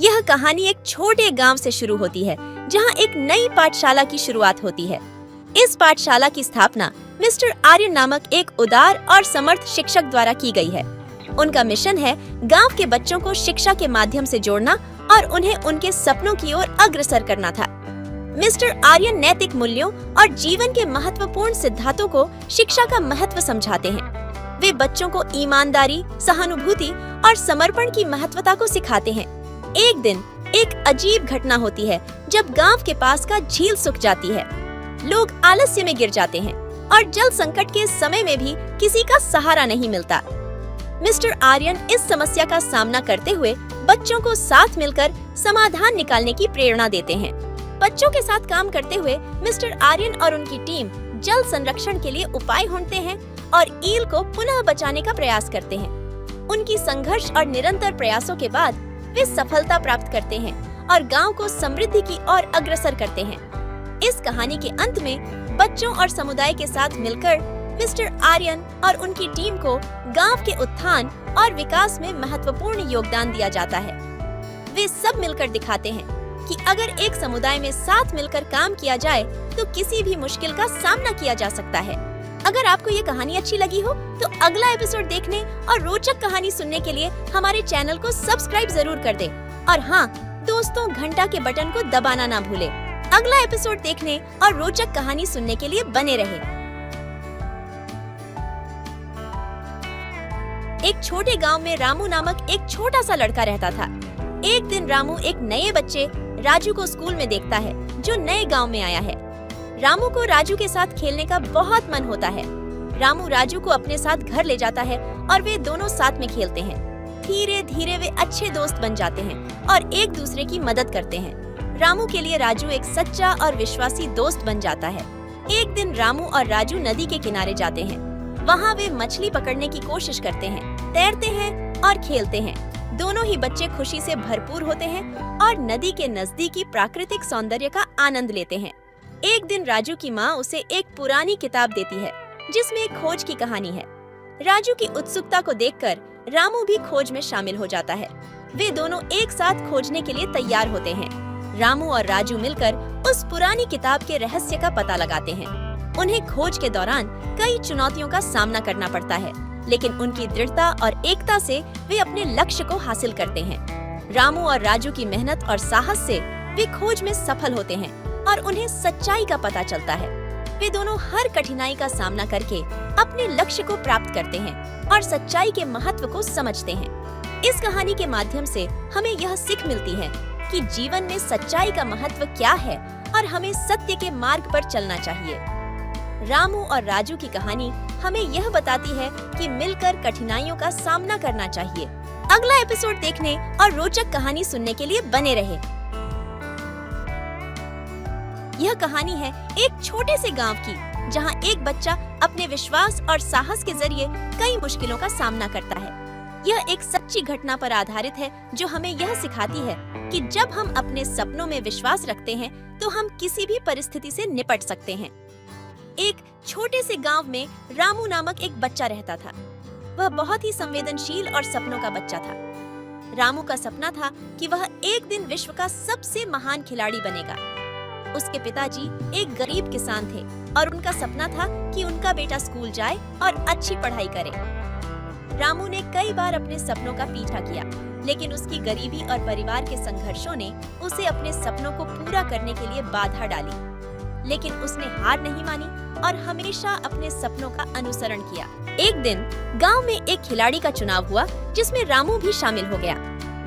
यह कहानी एक छोटे गांव से शुरू होती है जहां एक नई पाठशाला की शुरुआत होती है। इस पाठशाला की स्थापना मिस्टर आर्यन नामक एक उदार और समर्थ शिक्षक द्वारा की गई है। उनका मिशन है गांव के बच्चों को शिक्षा के माध्यम से जोड़ना और उन्हें उनके सपनों की ओर अग्रसर करना था। मिस्टर आर्यन नैतिक मूल्यों और जीवन के महत्वपूर्ण सिद्धांतों को शिक्षा का महत्व समझाते हैं। वे बच्चों को ईमानदारी, सहानुभूति और समर्पण की महत्वता को सिखाते हैं। एक दिन एक अजीब घटना होती है जब गांव के पास का झील सूख जाती है। लोग आलस्य में गिर जाते हैं और जल संकट के समय में भी किसी का सहारा नहीं मिलता। मिस्टर आर्यन इस समस्या का सामना करते हुए बच्चों को साथ मिलकर समाधान निकालने की प्रेरणा देते हैं। बच्चों के साथ काम करते हुए मिस्टर आर्यन और उनकी टीम जल संरक्षण के लिए उपाय ढूंढते हैं और ईल को पुनः बचाने का प्रयास करते हैं। उनकी संघर्ष और निरंतर प्रयासों के बाद वे सफलता प्राप्त करते हैं और गांव को समृद्धि की ओर अग्रसर करते हैं। इस कहानी के अंत में बच्चों और समुदाय के साथ मिलकर मिस्टर आर्यन और उनकी टीम को गांव के उत्थान और विकास में महत्वपूर्ण योगदान दिया जाता है। वे सब मिलकर दिखाते हैं कि अगर एक समुदाय में साथ मिलकर काम किया जाए तो किसी भी मुश्किल का सामना किया जा सकता है। अगर आपको ये कहानी अच्छी लगी हो तो अगला एपिसोड देखने और रोचक कहानी सुनने के लिए हमारे चैनल को सब्सक्राइब जरूर कर दें। और हाँ दोस्तों, घंटा के बटन को दबाना ना भूलें। अगला एपिसोड देखने और रोचक कहानी सुनने के लिए बने रहें। एक छोटे गांव में रामू नामक एक छोटा सा लड़का रहता था। एक दिन रामू एक नए बच्चे राजू को स्कूल में देखता है जो नए गांव में आया है। रामू को राजू के साथ खेलने का बहुत मन होता है। रामू राजू को अपने साथ घर ले जाता है और वे दोनों साथ में खेलते हैं। धीरे धीरे वे अच्छे दोस्त बन जाते हैं और एक दूसरे की मदद करते हैं। रामू के लिए राजू एक सच्चा और विश्वासी दोस्त बन जाता है। एक दिन रामू और राजू नदी के किनारे जाते हैं। वहाँ वे मछली पकड़ने की कोशिश करते हैं, तैरते हैं और खेलते हैं। दोनों ही बच्चे खुशी से भरपूर होते हैं और नदी के नजदीकी प्राकृतिक सौंदर्य का आनंद लेते हैं। एक दिन राजू की माँ उसे एक पुरानी किताब देती है जिसमें एक खोज की कहानी है। राजू की उत्सुकता को देखकर रामू भी खोज में शामिल हो जाता है। वे दोनों एक साथ खोजने के लिए तैयार होते हैं। रामू और राजू मिलकर उस पुरानी किताब के रहस्य का पता लगाते हैं। उन्हें खोज के दौरान कई चुनौतियों का सामना करना पड़ता है, लेकिन उनकी दृढ़ता और एकता से वे अपने लक्ष्य को हासिल करते हैं। रामू और राजू की मेहनत और साहस से वे खोज में सफल होते हैं और उन्हें सच्चाई का पता चलता है। वे दोनों हर कठिनाई का सामना करके अपने लक्ष्य को प्राप्त करते हैं और सच्चाई के महत्व को समझते हैं। इस कहानी के माध्यम से हमें यह सीख मिलती है कि जीवन में सच्चाई का महत्व क्या है और हमें सत्य के मार्ग पर चलना चाहिए। रामू और राजू की कहानी हमें यह बताती है कि मिलकर कठिनाइयों का सामना करना चाहिए। अगला एपिसोड देखने और रोचक कहानी सुनने के लिए बने रहे। यह कहानी है एक छोटे से गांव की जहां एक बच्चा अपने विश्वास और साहस के जरिए कई मुश्किलों का सामना करता है। यह एक सच्ची घटना पर आधारित है जो हमें यह सिखाती है कि जब हम अपने सपनों में विश्वास रखते हैं तो हम किसी भी परिस्थिति से निपट सकते हैं। एक छोटे से गांव में रामू नामक एक बच्चा रहता था। वह बहुत ही संवेदनशील और सपनों का बच्चा था। रामू का सपना था कि वह एक दिन विश्व का सबसे महान खिलाड़ी बनेगा। उसके पिताजी एक गरीब किसान थे और उनका सपना था कि उनका बेटा स्कूल जाए और अच्छी पढ़ाई करे। रामू ने कई बार अपने सपनों का पीछा किया, लेकिन उसकी गरीबी और परिवार के संघर्षों ने उसे अपने सपनों को पूरा करने के लिए बाधा डाली। लेकिन उसने हार नहीं मानी और हमेशा अपने सपनों का अनुसरण किया। एक दिन गांव में एक खिलाड़ी का चुनाव हुआ जिसमें रामू भी शामिल हो गया।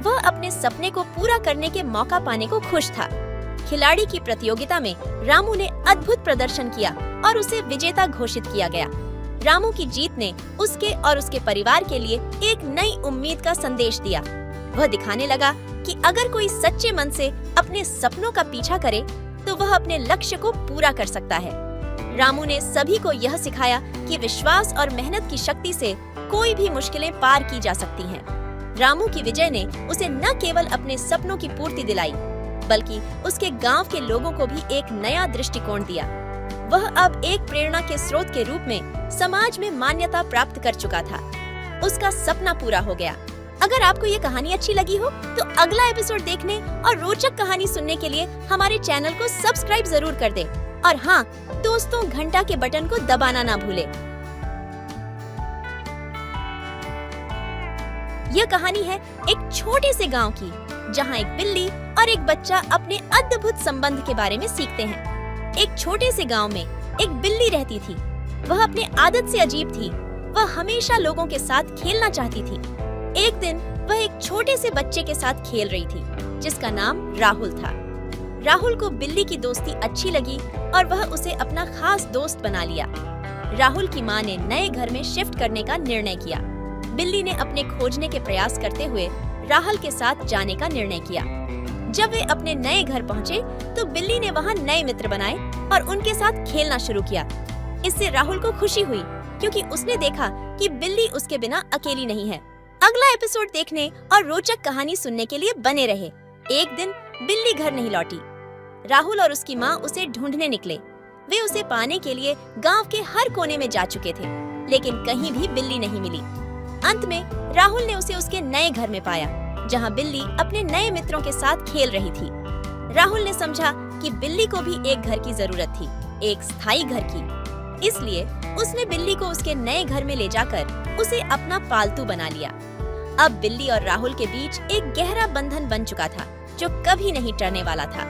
वह अपने सपने को पूरा करने के मौका पाने को खुश था। खिलाड़ी की प्रतियोगिता में रामू ने अद्भुत प्रदर्शन किया और उसे विजेता घोषित किया गया। रामू की जीत ने उसके और उसके परिवार के लिए एक नई उम्मीद का संदेश दिया। वह दिखाने लगा कि अगर कोई सच्चे मन से अपने सपनों का पीछा करे तो वह अपने लक्ष्य को पूरा कर सकता है। रामू ने सभी को यह सिखाया कि विश्वास और मेहनत की शक्ति से कोई भी मुश्किलें पार की जा सकती हैं। रामू की विजय ने उसे न केवल अपने सपनों की पूर्ति दिलाई, बल्कि उसके गांव के लोगों को भी एक नया दृष्टिकोण दिया। वह अब एक प्रेरणा के स्रोत के रूप में समाज में मान्यता प्राप्त कर चुका था। उसका सपना पूरा हो गया। अगर आपको ये कहानी अच्छी लगी हो तो अगला एपिसोड देखने और रोचक कहानी सुनने के लिए हमारे चैनल को सब्सक्राइब जरूर कर दें। और हाँ दोस्तों, घंटा के बटन को दबाना ना भूलें। यह कहानी है एक छोटे से गांव की, जहां एक बिल्ली और एक बच्चा अपने अद्भुत संबंध के बारे में सीखते हैं। एक छोटे से गांव में एक बिल्ली रहती थी। वह अपने आदत से अजीब थी। वह हमेशा लोगों के साथ खेलना चाहती थी। एक दिन वह एक छोटे से बच्चे के साथ खेल रही थी, जिसका नाम राहुल था। राहुल को बिल्ली की दोस्ती अच्छी लगी और वह उसे अपना खास दोस्त बना लिया। राहुल की माँ ने नए घर में शिफ्ट करने का निर्णय किया। बिल्ली ने अपने खोजने के प्रयास करते हुए राहुल के साथ जाने का निर्णय किया। जब वे अपने नए घर पहुँचे तो बिल्ली ने वहाँ नए मित्र बनाए और उनके साथ खेलना शुरू किया। इससे राहुल को खुशी हुई, क्योंकि उसने देखा कि बिल्ली उसके बिना अकेली नहीं है। अगला एपिसोड देखने और रोचक कहानी सुनने के लिए बने रहे। एक दिन बिल्ली घर नहीं लौटी। राहुल और उसकी माँ उसे ढूंढने निकले। वे उसे पाने के लिए गांव के हर कोने में जा चुके थे, लेकिन कहीं भी बिल्ली नहीं मिली। अंत में राहुल ने उसे उसके नए घर में पाया, जहां बिल्ली अपने नए मित्रों के साथ खेल रही थी। राहुल ने समझा कि बिल्ली को भी एक घर की जरूरत थी, एक स्थायी घर की। इसलिए उसने बिल्ली को उसके नए घर में ले जाकर उसे अपना पालतू बना लिया। अब बिल्ली और राहुल के बीच एक गहरा बंधन बन चुका था, जो कभी नहीं टलने वाला था।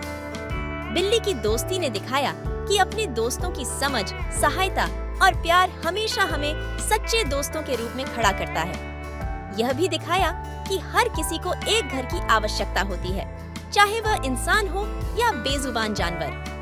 बिल्ली की दोस्ती ने दिखाया कि अपने दोस्तों की समझ, सहायता और प्यार हमेशा हमें सच्चे दोस्तों के रूप में खड़ा करता है। यह भी दिखाया कि हर किसी को एक घर की आवश्यकता होती है, चाहे वह इंसान हो या बेजुबान जानवर।